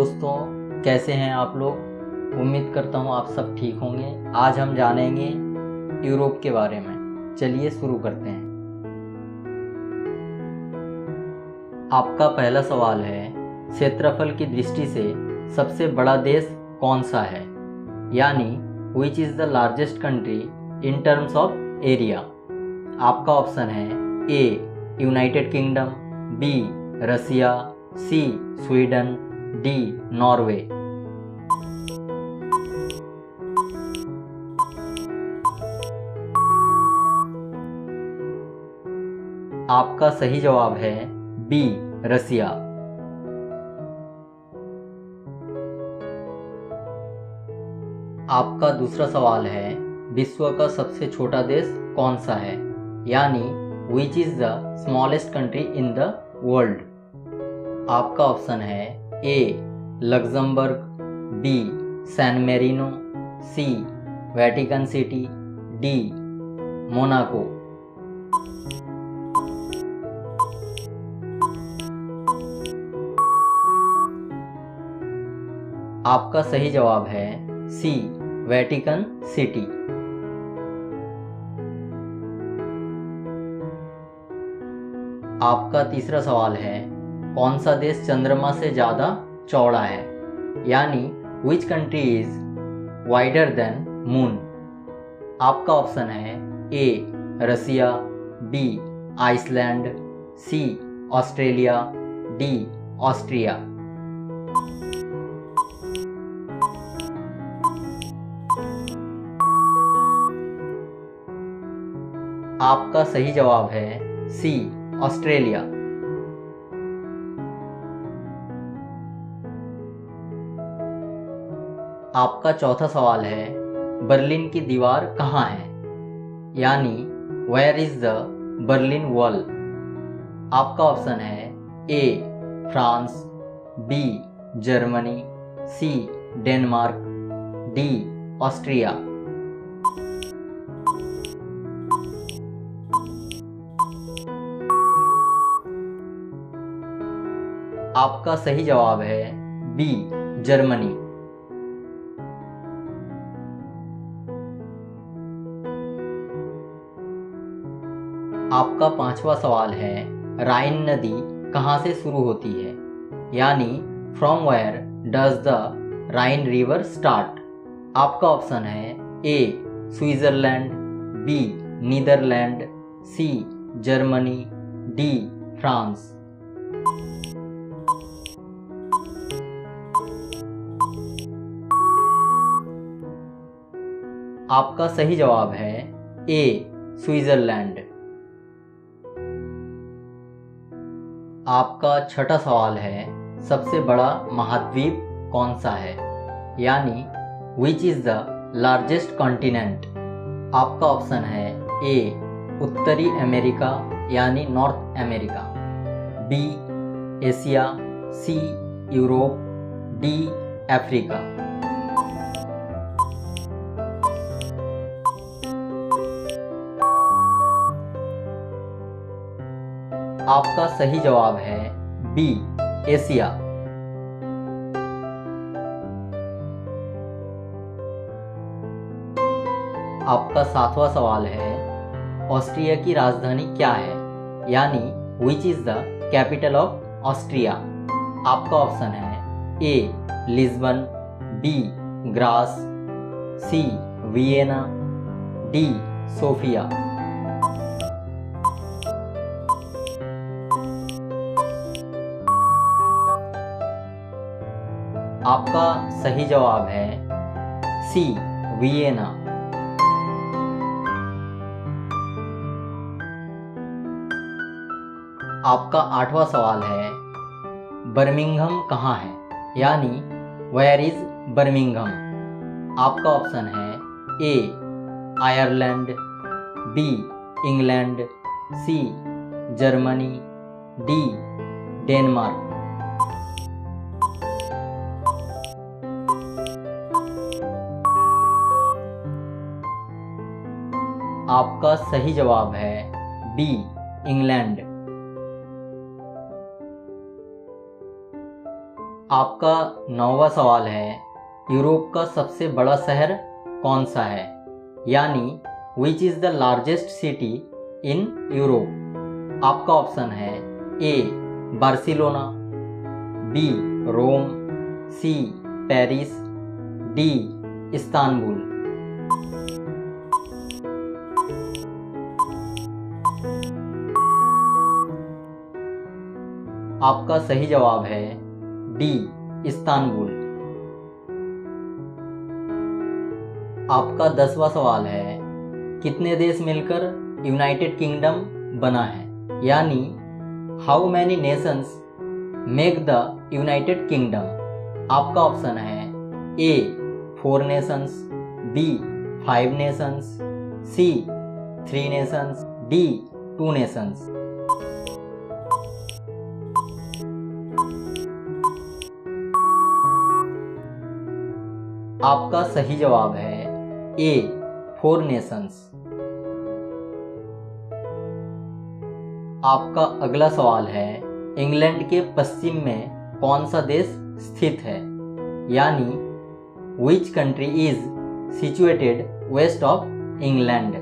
दोस्तों, कैसे हैं आप लोग। उम्मीद करता हूँ आप सब ठीक होंगे। आज हम जानेंगे यूरोप के बारे में। चलिए शुरू करते हैं। आपका पहला सवाल है, क्षेत्रफल की दृष्टि से सबसे बड़ा देश कौन सा है, यानी which is the largest country in terms of area. आपका ऑप्शन है ए यूनाइटेड किंगडम, बी रसिया, सी स्वीडन, डी नॉर्वे। आपका सही जवाब है बी रसिया। आपका दूसरा सवाल है, विश्व का सबसे छोटा देश कौन सा है, यानी which is the smallest country in the world. आपका ऑप्शन है ए लग्जमबर्ग, बी सैन मेरिनो, सी वेटिकन सिटी, डी मोनाको। आपका सही जवाब है सी वेटिकन सिटी। आपका तीसरा सवाल है, कौन सा देश चंद्रमा से ज़्यादा चौड़ा है, यानी which country is wider than moon. आपका ऑप्शन है ए रसिया, बी आइसलैंड, सी ऑस्ट्रेलिया, डी ऑस्ट्रिया। आपका सही जवाब है सी ऑस्ट्रेलिया। आपका चौथा सवाल है, बर्लिन की दीवार कहाँ है, यानी where is the Berlin wall. आपका ऑप्शन है A France, B Germany, C Denmark, D Austria. आपका सही जवाब है बी जर्मनी। आपका पांचवा सवाल है, राइन नदी कहाँ से शुरू होती है, यानी from where does the Rhine river start. आपका ऑप्शन है A Switzerland, B Netherland, C Germany, D France. आपका सही जवाब है ए स्विट्जरलैंड। आपका छठा सवाल है, सबसे बड़ा महाद्वीप कौन सा है, यानी which is the largest continent. आपका ऑप्शन है ए उत्तरी अमेरिका यानी नॉर्थ अमेरिका, बी एशिया, सी यूरोप, डी अफ्रीका। आपका सही जवाब है बी एशिया। आपका सातवां सवाल है, ऑस्ट्रिया की राजधानी क्या है, यानी which is the capital of Austria. आपका ऑप्शन है ए लिस्बन, बी ग्रास, सी वियना, डी सोफिया। आपका सही जवाब है सी वियना। आपका आठवां सवाल है, बर्मिंघम कहाँ है, यानी वेयर इज बर्मिंघम। आपका ऑप्शन है A Ireland, B England, C Germany, D Denmark. आपका सही जवाब है बी इंग्लैंड। आपका 9वां सवाल है, यूरोप का सबसे बड़ा शहर कौन सा है, यानी which is the largest city in Europe. आपका ऑप्शन है A Barcelona, B Rome, C Paris, D Istanbul. आपका सही जवाब है डी इस्तांबुल। आपका 10वां सवाल है, कितने देश मिलकर यूनाइटेड किंगडम बना है, यानी how many Nations make the United kingdom. आपका ऑप्शन है ए 4 नेशंस, बी 5 नेशंस, सी 3 नेशंस, डी 2 नेशंस। आपका सही जवाब है ए 4 नेशंस। आपका अगला सवाल है, इंग्लैंड के पश्चिम में कौन सा देश स्थित है, यानी which country is situated west of England.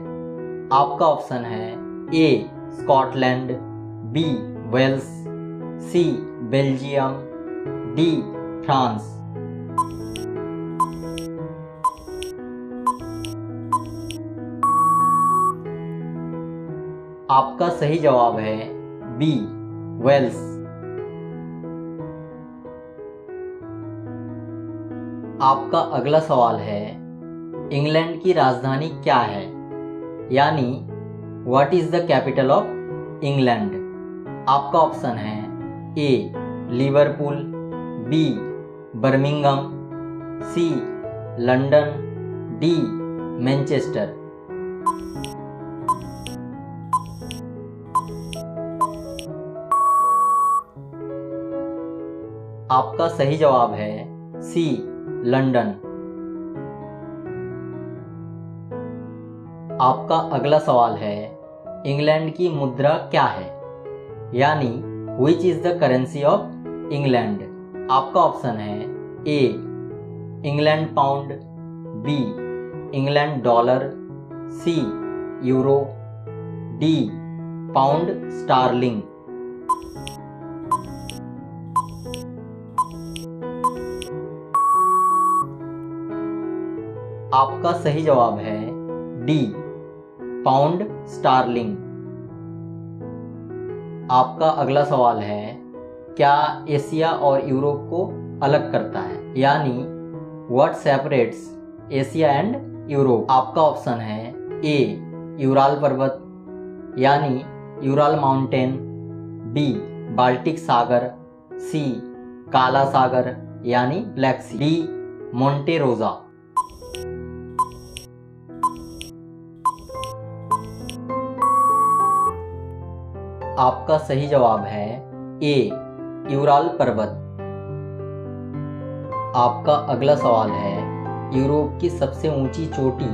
आपका ऑप्शन है A Scotland, B Wales, C Belgium, D France. आपका सही जवाब है बी वेल्स। आपका अगला सवाल है, इंग्लैंड की राजधानी क्या है, यानी what is the capital of England. आपका ऑप्शन है ए लिवरपूल, बी बर्मिंघम, सी लंदन, डी मैनचेस्टर। आपका सही जवाब है सी लंदन। आपका अगला सवाल है, इंग्लैंड की मुद्रा क्या है, यानी which is the currency of England. आपका ऑप्शन है A England pound, B England dollar, C euro, D pound sterling. आपका सही जवाब है डी पाउंड स्टार्लिंग। आपका अगला सवाल है, क्या एशिया और यूरोप को अलग करता है, यानी what separates Asia and Europe. आपका ऑप्शन है ए यूराल पर्वत, यानी यूराल माउंटेन, बी बाल्टिक सागर, सी काला सागर यानी ब्लैक सी, डी मोंटे रोजा। आपका सही जवाब है ए यूराल पर्वत। आपका अगला सवाल है, यूरोप की सबसे ऊंची चोटी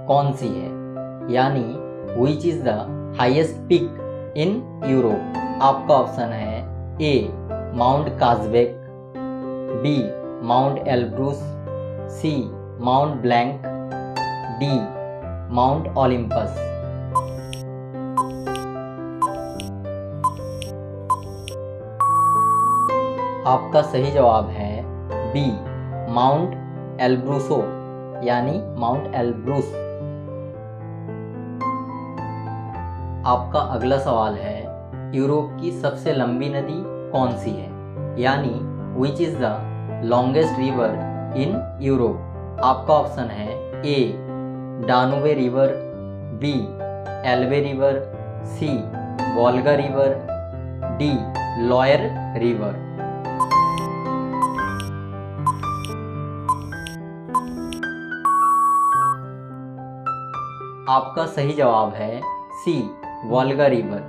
कौन सी है, यानी which is the highest peak in Europe. आपका ऑप्शन है A Mount Kazbek, B Mount Elbrus, C Mount Blanc, D Mount Olympus. आपका सही जवाब है बी माउंट एल्ब्रूसो यानी माउंट एल्ब्रूस। आपका अगला सवाल है, यूरोप की सबसे लंबी नदी कौन सी है, यानी which is the longest river in Europe. आपका ऑप्शन है A Danube river, B Elbe river, C Volga river, D Loire river. आपका सही जवाब है सी वोल्गा रिवर।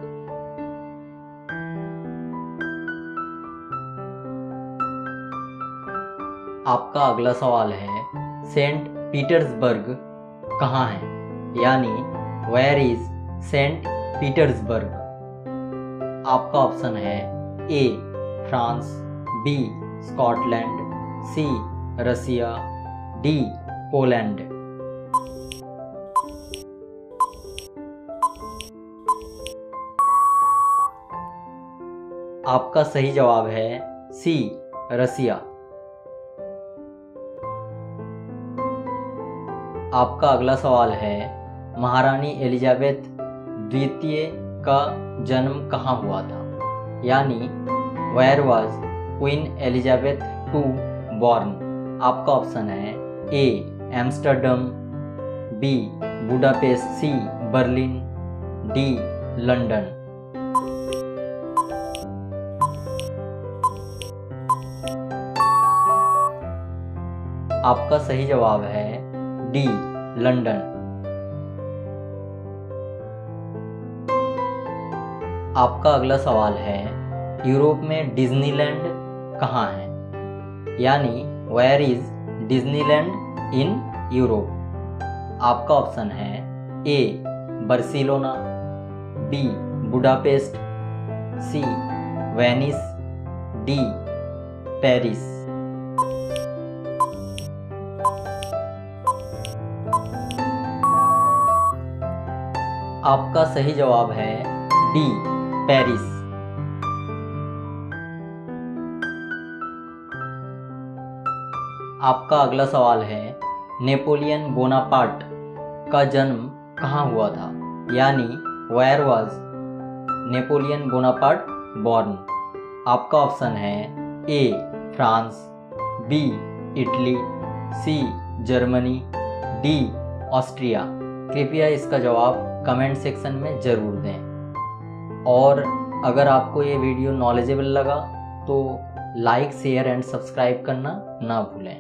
आपका अगला सवाल है, सेंट पीटर्सबर्ग कहाँ है, यानी वेयर इज सेंट पीटर्सबर्ग। आपका ऑप्शन है A France, B Scotland, C Russia, D Poland. आपका सही जवाब है सी रसिया। आपका अगला सवाल है, महारानी एलिजाबेथ द्वितीय का जन्म कहाँ हुआ था? यानी where was queen Elizabeth to born? आपका ऑप्शन है A Amsterdam, B Budapest, C Berlin, D London. आपका सही जवाब है डी लंदन। आपका अगला सवाल है, यूरोप में डिज्नीलैंड कहाँ है? यानी where is Disneyland in Europe? आपका ऑप्शन है A Barcelona, B Budapest, C Venice, D Paris. आपका सही जवाब है डी पेरिस। आपका अगला सवाल है, नेपोलियन बोनापार्ट का जन्म कहाँ हुआ था? यानी where was Napoleon Bonaparte born? आपका ऑप्शन है A France, B Italy, C Germany, D Austria. कृपया इसका जवाब कमेंट सेक्शन में ज़रूर दें। और अगर आपको ये वीडियो नॉलेजेबल लगा तो लाइक, शेयर एंड सब्सक्राइब करना ना भूलें।